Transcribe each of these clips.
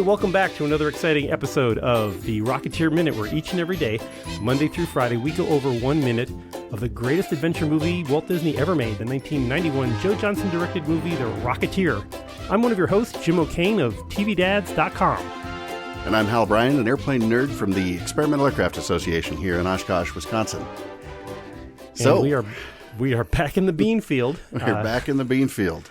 welcome back to another exciting episode of the Rocketeer Minute, where each and every day, Monday through Friday, we go over 1 minute of the greatest adventure movie Walt Disney ever made, the 1991 Joe Johnston-directed movie, The Rocketeer. I'm one of your hosts, Jim O'Kane of TVDads.com. And I'm Hal Bryan, an airplane nerd from the Experimental Aircraft Association here in Oshkosh, Wisconsin. So we are back in the bean field. We're back in the bean field,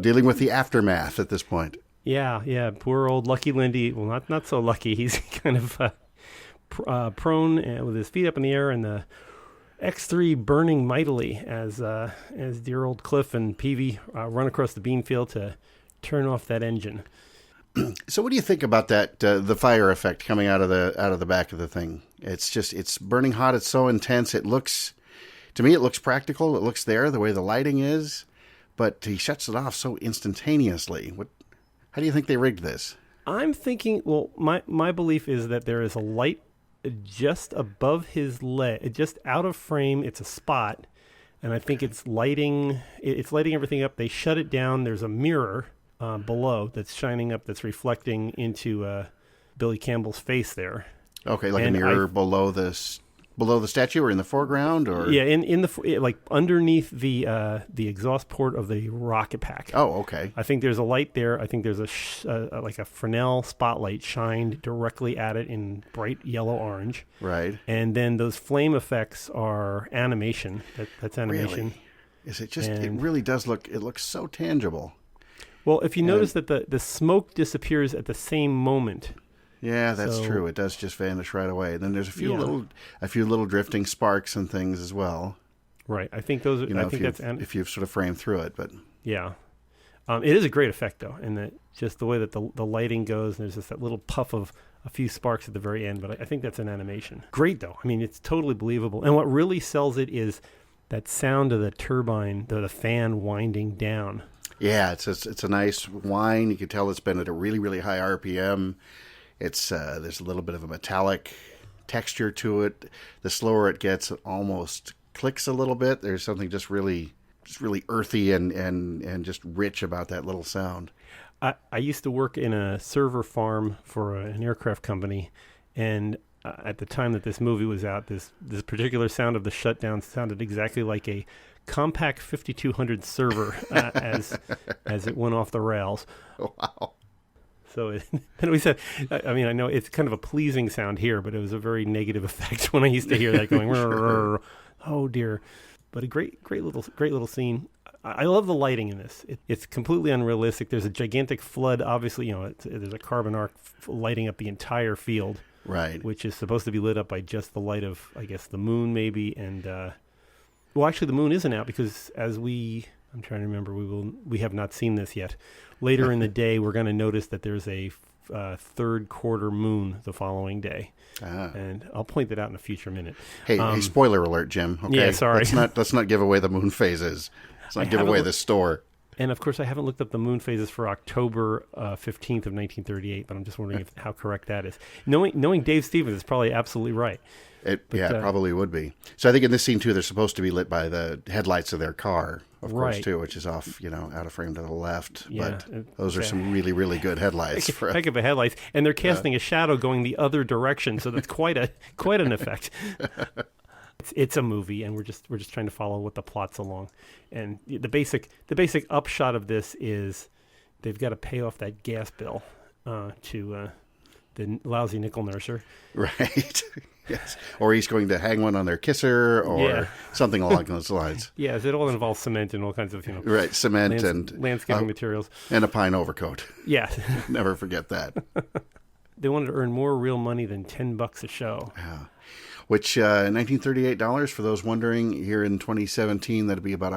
dealing with the aftermath at this point. Yeah. Poor old Lucky Lindy. Well, not so lucky. He's kind of prone with his feet up in the air, and the X3 burning mightily as dear old Cliff and Peavy run across the bean field to turn off that engine. So, what do you think about that? The fire effect coming out of the back of the thing. It's burning hot. It's so intense. To me, it looks practical. It looks there the way the lighting is, but he shuts it off so instantaneously. How do you think they rigged this? I'm thinking, well, my belief is that there is a light just above his leg, just out of frame. It's a spot, and I think it's lighting everything up. They shut it down. There's a mirror below that's shining up, that's reflecting into Billy Campbell's face there. Okay, like and a mirror below the statue, or in the foreground, or in the like underneath the exhaust port of the rocket pack. Oh, okay. I think there's a light there. I think there's like a Fresnel spotlight shined directly at it in bright yellow orange. Right. And then those flame effects are animation. That's animation. Really? Is it just? It really does look. It looks so tangible. Well, if you notice that the smoke disappears at the same moment. Yeah, that's true. It does just vanish right away. And then there's a few little drifting sparks and things as well. Right. I think those. If you've sort of framed through it, but yeah, it is a great effect though, and just the way that the lighting goes. And there's just that little puff of a few sparks at the very end. But I think that's an animation. Great though. I mean, it's totally believable. And what really sells it is that sound of the turbine, the fan winding down. Yeah, it's a nice whine. You can tell it's been at a really, really high RPM. It's there's a little bit of a metallic texture to it. The slower it gets, it almost clicks a little bit. There's something just really earthy and just rich about that little sound. I used to work in a server farm for an aircraft company, and at the time that this movie was out, this particular sound of the shutdown sounded exactly like a Compaq 5200 server as it went off the rails. Wow. So then we said, I mean, I know it's kind of a pleasing sound here, but it was a very negative effect when I used to hear that going, oh dear. But a great little scene. I love the lighting in this. It's completely unrealistic. There's a gigantic flood. Obviously, there's a carbon arc lighting up the entire field. Right. Which is supposed to be lit up by just the light of, I guess, the moon maybe. And, well, actually, the moon isn't out because I'm trying to remember, we have not seen this yet. Later in the day, we're going to notice that there's a third quarter moon the following day. And I'll point that out in a future minute. Hey, spoiler alert, Jim. Okay? Yeah, sorry. Let's not give away the moon phases. Let's not give away the store. And, of course, I haven't looked up the moon phases for October 15th of 1938, but I'm just wondering how correct that is. Knowing Dave Stevens is probably absolutely right. It probably would be. So I think in this scene, too, they're supposed to be lit by the headlights of their car, of course, too, which is off, out of frame to the left. Yeah, but those are some really, really good headlights. Heck of a headlights. And they're casting a shadow going the other direction, so that's quite an effect. It's a movie, and we're just trying to follow what the plot's along. And the basic upshot of this is they've got to pay off that gas bill to the lousy nickel nurser. Right. Yes. Or he's going to hang one on their kisser or something along those lines. Yes, it all involves cement and all kinds of, right, cement and landscaping materials. And a pine overcoat. Yeah. Never forget that. They wanted to earn more real money than $10 a show. Yeah. Which, $1938, for those wondering, here in 2017, that'd be about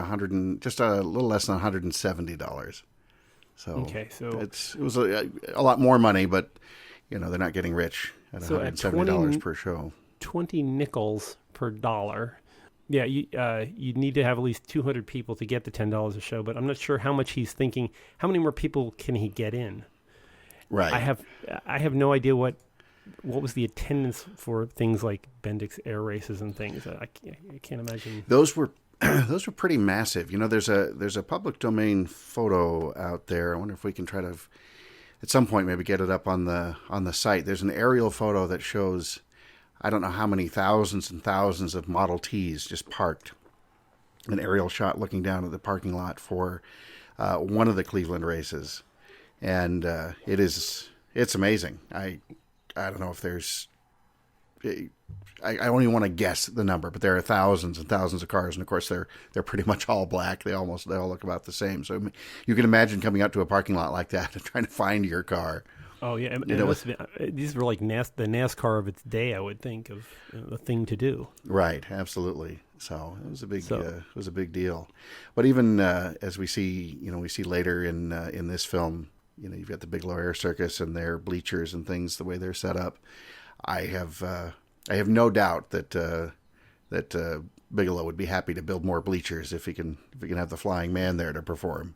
just a little less than $170. So, okay, so it was a lot more money, but they're not getting rich at $170 per show. 20 nickels per dollar. Yeah, you need to have at least 200 people to get the $10 a show, but I'm not sure how much he's thinking. How many more people can he get in? Right. I have no idea what was the attendance for things like Bendix air races and things. I can't imagine. Those were pretty massive. There's a public domain photo out there. I wonder if we can try to at some point maybe get it up on the site. There's an aerial photo that shows, I don't know how many thousands and thousands of Model Ts just parked. An aerial shot looking down at the parking lot for one of the Cleveland races, and it's amazing. I don't know if there's, I don't even want to guess the number, but there are thousands and thousands of cars, and of course they're pretty much all black. They all look about the same. So you can imagine coming out to a parking lot like that and trying to find your car. Oh yeah, and these were like the NASCAR of its day, I would think, of the thing to do. Right, absolutely. So it was a big deal. But even as we see later in this film, you've got the Bigelow Air Circus and their bleachers and things, the way they're set up. I have no doubt that Bigelow would be happy to build more bleachers if he can have the Flying Man there to perform.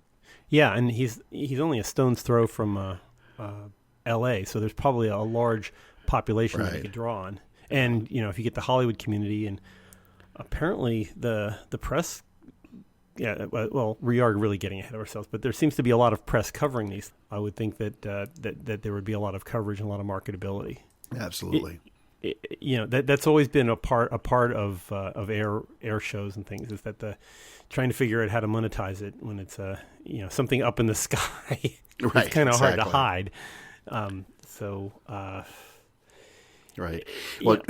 Yeah, and he's only a stone's throw from L.A., so there's probably a large population that he could draw on. And if you get the Hollywood community, and apparently the press, well, we are really getting ahead of ourselves, but there seems to be a lot of press covering these. I would think that that there would be a lot of coverage and a lot of marketability. Absolutely. That's always been a part of air shows and things, is that trying to figure out how to monetize it when it's something up in the sky. Right, it's kind of hard to exactly. hide. Right. Well,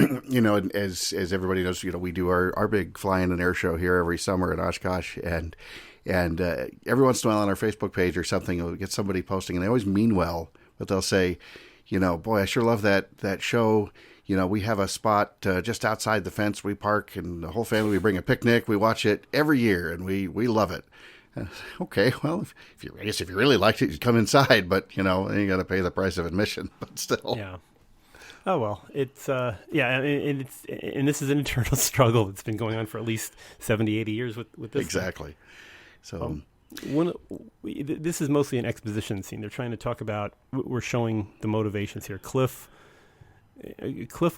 as everybody knows, we do our big flying and air show here every summer at Oshkosh, and every once in a while on our Facebook page or something, we'll get somebody posting, and they always mean well, but they'll say, boy, I sure love that show. We have a spot just outside the fence. We park, and the whole family, we bring a picnic. We watch it every year, and we love it. Okay, well, if you really liked it, you come inside, but you got to pay the price of admission. But still, yeah. Oh well, it's and this is an internal struggle that's been going on for at least 70, 80 years with this. Exactly. So this is mostly an exposition scene. They're trying to talk about. We're showing the motivations here. Cliff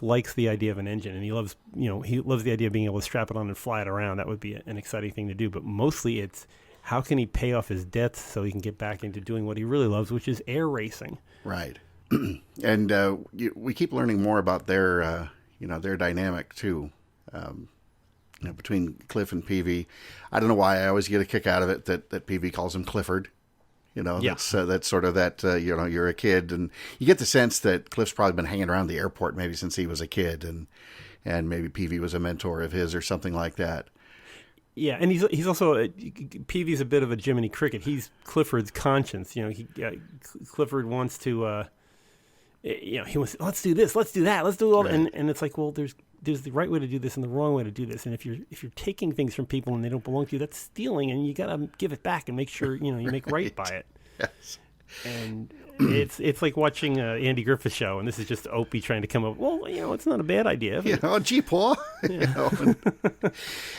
likes the idea of an engine, and he loves the idea of being able to strap it on and fly it around. That would be an exciting thing to do. But mostly, it's how can he pay off his debts so he can get back into doing what he really loves, which is air racing. Right. And we keep learning more about their dynamic too, between Cliff and Peavy. I don't know why I always get a kick out of it that Peavy calls him Clifford. That's sort of that. You're a kid, and you get the sense that Cliff's probably been hanging around the airport maybe since he was a kid, and maybe Peavy was a mentor of his or something like that. Yeah, and he's also Peavy's a bit of a Jiminy Cricket. He's Clifford's conscience. Clifford wants to. He wants, let's do this, let's do that, let's do all, right. and it's like, well, there's the right way to do this and the wrong way to do this, and if you're taking things from people and they don't belong to you, that's stealing, and you gotta give it back and make sure you make right by it. Yes. And it's like watching Andy Griffith show, and this is just Opie trying to come up. Well, it's not a bad idea. Gee, Paul. Yeah.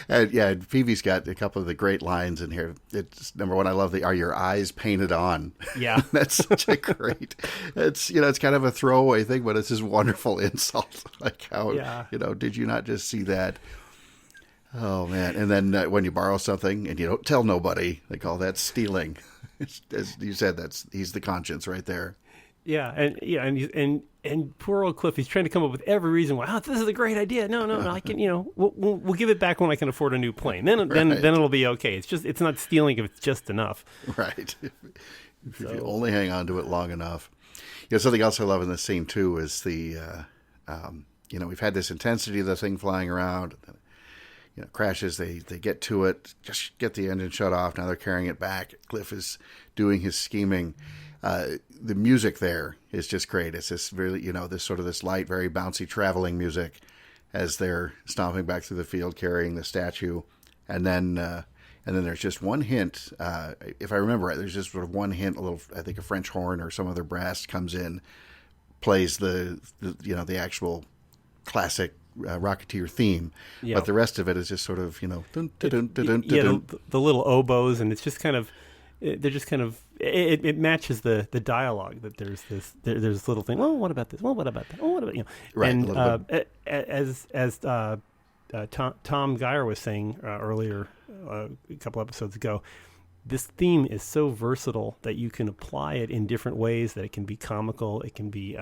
And Peavy's got a couple of the great lines in here. It's number one. I love "Are your eyes painted on?" Yeah, that's such a great. It's it's kind of a throwaway thing, but it's this wonderful insult. Like how did you not just see that? Oh man! And then when you borrow something and you don't tell nobody, they call that stealing. As you said, he's the conscience right there. Yeah, and poor old Cliff, he's trying to come up with every reason why. Oh, this is a great idea. No, I can. We'll give it back when I can afford a new plane. Then it'll be okay. It's not stealing if it's just enough. Right. If you only hang on to it long enough. Something else I love in this scene too is the we've had this intensity of the thing flying around. Crashes, they get to it, just get the engine shut off. Now they're carrying it back. Cliff is doing his scheming. The music there is just great. It's this really, this light, very bouncy traveling music as they're stomping back through the field carrying the statue. And then there's just one hint, if I remember right, there's just sort of one hint, I think a French horn or some other brass comes in, plays the actual classic Rocketeer theme, but the rest of it is just sort of dun, dun, dun, dun, dun, dun. The little oboes, and it's just kind of it matches the dialogue that there's this little thing. Well, what about this? Well, what about that? Oh, what about Right. And as Tom Geyer was saying earlier, a couple episodes ago, this theme is so versatile that you can apply it in different ways, that it can be comical, it can be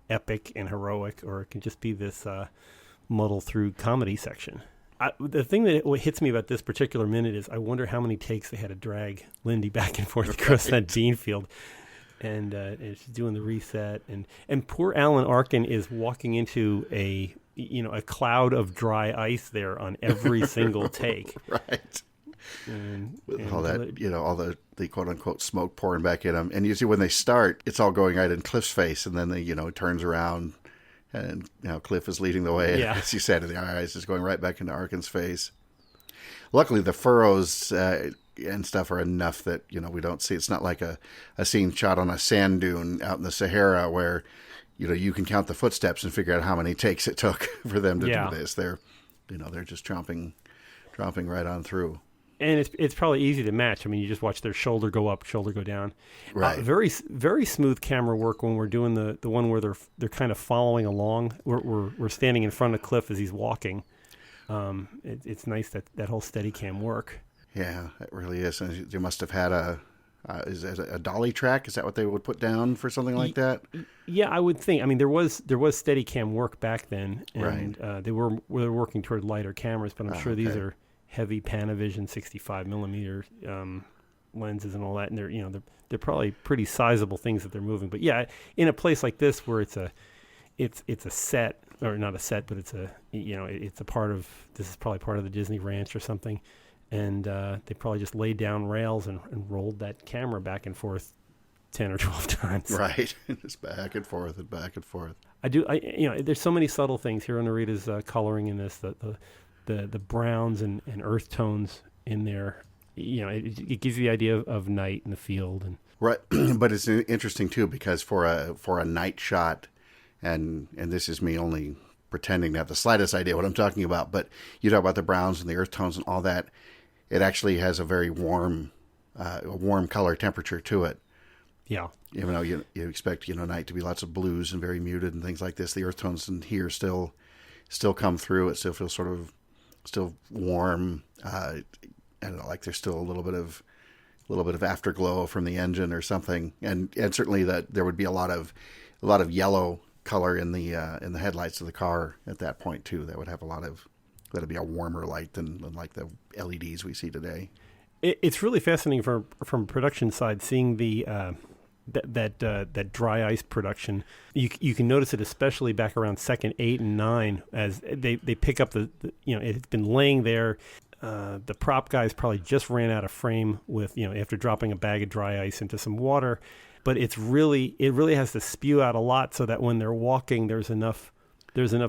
epic and heroic, or it can just be this muddle through comedy section. The thing that hits me about this particular minute is I wonder how many takes they had to drag Lindy back and forth across that bean field. And she's doing the reset. And poor Alan Arkin is walking into a cloud of dry ice there on every single take. Right. And all that, all the quote unquote smoke pouring back in him. And you see when they start, it's all going right in Cliff's face. And then they, turns around. And Cliff is leading the way. Yeah. As you said, the eyes is going right back into Arkin's face. Luckily, the furrows and stuff are enough that we don't see. It's not like a scene shot on a sand dune out in the Sahara where you can count the footsteps and figure out how many takes it took for them to do this. They're they're just tromping right on through. And it's probably easy to match. I mean, you just watch their shoulder go up, shoulder go down. Right. Very very smooth camera work when we're doing the one where they're kind of following along. We're standing in front of Cliff as he's walking. It's nice that whole Steadicam work. Yeah, it really is. And they must have had is it a dolly track? Is that what they would put down for something like that? Yeah, I would think. I mean, there was Steadicam work back then, and right. they were working toward lighter cameras, but I'm sure these are heavy Panavision 65 millimeter lenses and all that, and they're probably pretty sizable things that they're moving. But yeah, in a place like this where it's a set, or not a set, but it's it's a part of, this is probably part of the Disney Ranch or something, and they probably just laid down rails and rolled that camera back and forth 10 or 12 times. Right, just back and forth and back and forth. There's so many subtle things here. Narita's coloring in this, the browns and earth tones in there. It gives you the idea of night in the field, and right. But it's interesting too, because for a night shot, and this is me only pretending to have the slightest idea what I'm talking about, but you talk about the browns and the earth tones and all that, it actually has a very warm color temperature to it. Yeah. Even though you expect night to be lots of blues and very muted and things like this, the earth tones in here still come through. It still feels sort of still warm. I don't know, like there's still a little bit of afterglow from the engine or something, and certainly that there would be a lot of yellow color in the headlights of the car at that point too. That would have that'd be a warmer light than like the LEDs we see today. It's really fascinating from production side, seeing the that dry ice production. You can notice it especially back around second 8 and 9 as they pick up the it's been laying there. The prop guys probably just ran out of frame with after dropping a bag of dry ice into some water, but it really has to spew out a lot so that when they're walking there's enough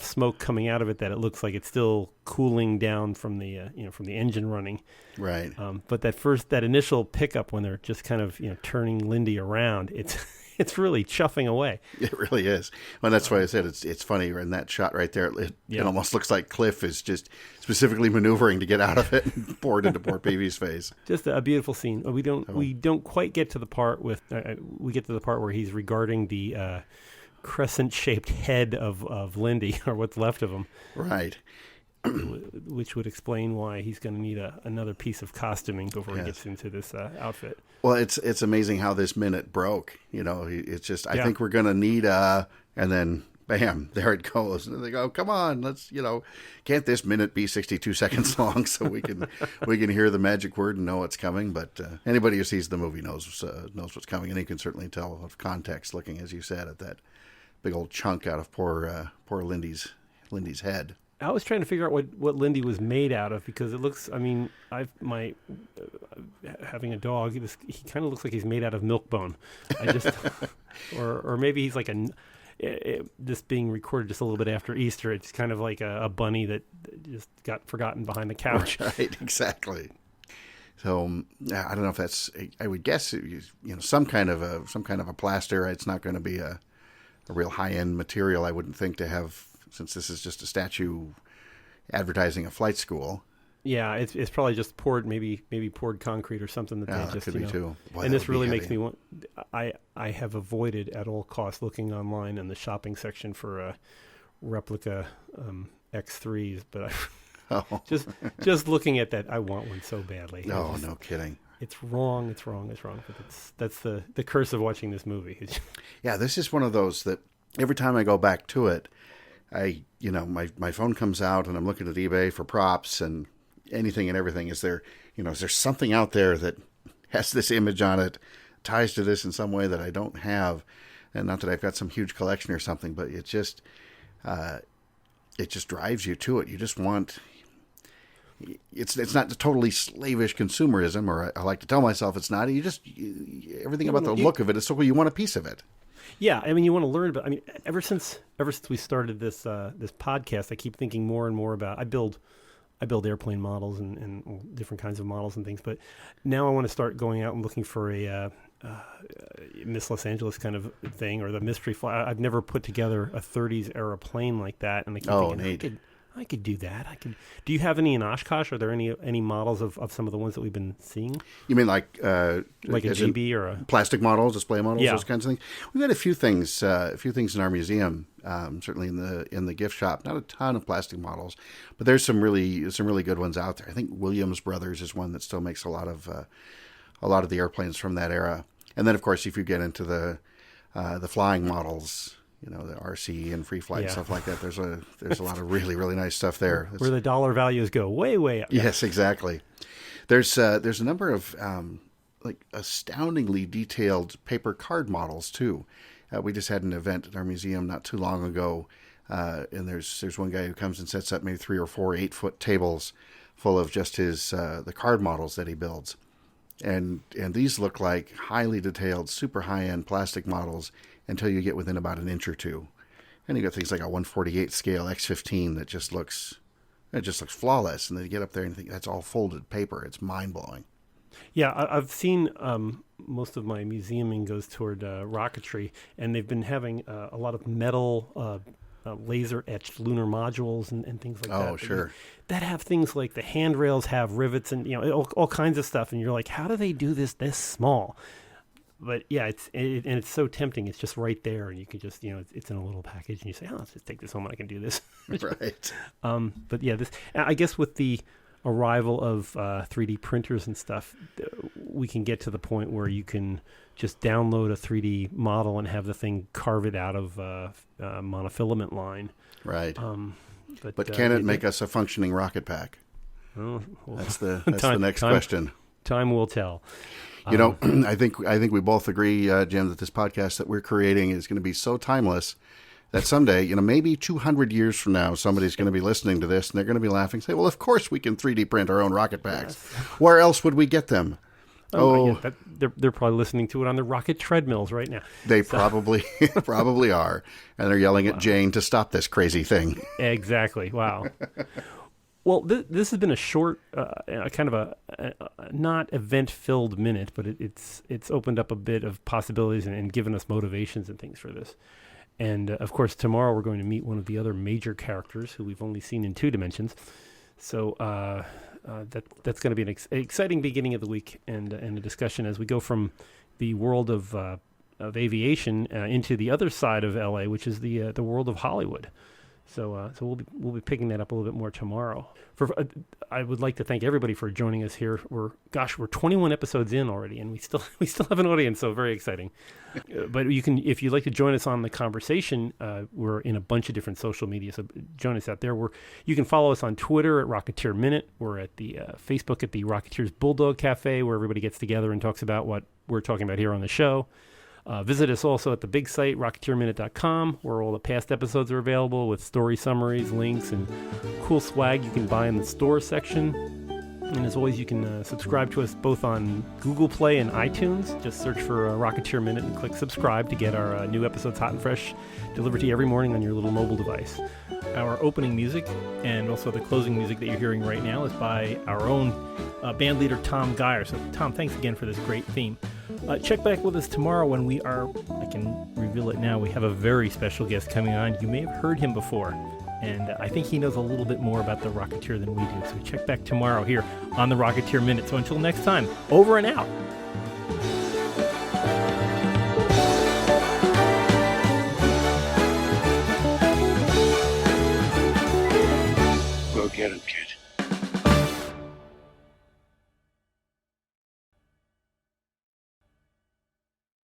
smoke coming out of it that it looks like it's still cooling down from the engine running. Right. But that initial pickup when they're just kind of turning Lindy around, it's really chuffing away. It really is. Well, that's why I said it's funny in that shot right there. It almost looks like Cliff is just specifically maneuvering to get out of it and pour it into poor Peavy's face. Just a beautiful scene. We don't quite get to the part we get to the part where he's regarding the crescent-shaped head of Lindy, or what's left of him. Right. Which would explain why he's going to need another piece of costuming before he gets into this outfit. Well, it's amazing how this minute broke. It's just, I think we're going to need and then bam, there it goes. And they go, come on, let's, can't this minute be 62 seconds long so we can hear the magic word and know what's coming? But anybody who sees the movie knows what's coming, and you can certainly tell of context looking, as you said, at that big old chunk out of poor Lindy's head. I was trying to figure out what Lindy was made out of, because it looks, having a dog, he kind of looks like he's made out of milk bone. Or maybe he's like this being recorded just a little bit after Easter. It's kind of like a bunny that just got forgotten behind the couch. Right, exactly. So I don't know if that's, I would guess, some kind of a plaster. It's not going to be a real high-end material, I wouldn't think, to have, since this is just a statue advertising a flight school. Yeah, it's probably just poured, maybe poured concrete or something that they just, could be too. Boy, and this really makes me want. I have avoided at all costs looking online in the shopping section for replica X3s, but just looking at that, I want one so badly. No kidding. It's wrong. But that's the curse of watching this movie. Yeah, this is one of those that every time I go back to it, my phone comes out and I'm looking at eBay for props and anything and everything. Is there something out there that has this image on it, ties to this in some way that I don't have? And not that I've got some huge collection or something, but it just drives you to it. You just want. It's not totally slavish consumerism, or I like to tell myself it's not. Everything about the look of it is so cool. You want a piece of it. Yeah, I mean, you want to learn about. I mean, ever since we started this podcast, I keep thinking more and more about. I build airplane models and different kinds of models and things, but now I want to start going out and looking for a Miss Los Angeles kind of thing, or the mystery flight. I've never put together a 30s era plane like that, and I keep thinking, I could do that. Do you have any in Oshkosh? Are there any models of some of the ones that we've been seeing? You mean like a GB or a plastic models, display models, yeah. Those kinds of things? We've got a few things in our museum, certainly in the gift shop. Not a ton of plastic models, but there's some really good ones out there. I think Williams Brothers is one that still makes a lot of the airplanes from that era. And then, of course, if you get into the flying models, the RC and free flight and stuff like that, there's a lot of really, really nice stuff there. Where the dollar values go way, way up. Yes, exactly. There's a number of astoundingly detailed paper card models too. We just had an event at our museum not too long ago, and there's one guy who comes and sets up maybe 3 or 4 8-foot tables full of just his the card models that he builds. And these look like highly detailed, super high-end plastic models until you get within about an inch or two. And you got things like a 1/48 scale X15 that just looks flawless. And then you get up there and you think that's all folded paper. It's mind-blowing. Yeah, I've seen most of my museuming goes toward rocketry, and they've been having a lot of metal laser-etched lunar modules and things like that. Oh, sure. That have things like the handrails have rivets and all kinds of stuff, and you're like, how do they do this small? But yeah, it's so tempting. It's just right there, and you can just it's in a little package, and you say, let's just take this home and I can do this. Right. But yeah, I guess with the arrival of 3D printers and stuff, we can get to the point where you can just download a 3D model and have the thing carve it out of monofilament line. Right. But can it make us a functioning rocket pack? Well, that's the next question. Time will tell. I think we both agree, Jim, that this podcast that we're creating is going to be so timeless that someday, maybe 200 years from now, somebody's going to be listening to this and they're going to be laughing, say, well, of course we can 3D print our own rocket packs. Yes. Where else would we get them? They're probably listening to it on their rocket treadmills right now. They probably are. And they're yelling at Jane to stop this crazy thing. Exactly. Wow. Well, this has been a short, kind of a not event-filled minute, but it's opened up a bit of possibilities and given us motivations and things for this. And, of course, tomorrow we're going to meet one of the other major characters who we've only seen in 2 dimensions. So that's going to be an exciting beginning of the week and a discussion as we go from the world of aviation into the other side of L.A., which is the world of Hollywood. So we'll be picking that up a little bit more tomorrow. I would like to thank everybody for joining us here. We're 21 episodes in already, and we still have an audience. So very exciting. But you can, if you'd like to join us on the conversation, we're in a bunch of different social media. So join us out there. You can follow us on Twitter at Rocketeer Minute. We're at the Facebook at the Rocketeers Bulldog Cafe, where everybody gets together and talks about what we're talking about here on the show. Visit us also at the big site, rocketeerminute.com, where all the past episodes are available with story summaries, links, and cool swag you can buy in the store section. And as always, you can subscribe to us both on Google Play and iTunes. Just search for Rocketeer Minute and click subscribe to get our new episodes hot and fresh, delivered to you every morning on your little mobile device. Our opening music and also the closing music that you're hearing right now is by our own band leader, Tom Geyer. So, Tom, thanks again for this great theme. Check back with us tomorrow when I can reveal it now, we have a very special guest coming on. You may have heard him before, and I think he knows a little bit more about the Rocketeer than we do. So check back tomorrow here on the Rocketeer Minute. So until next time, over and out. Go get him, kid.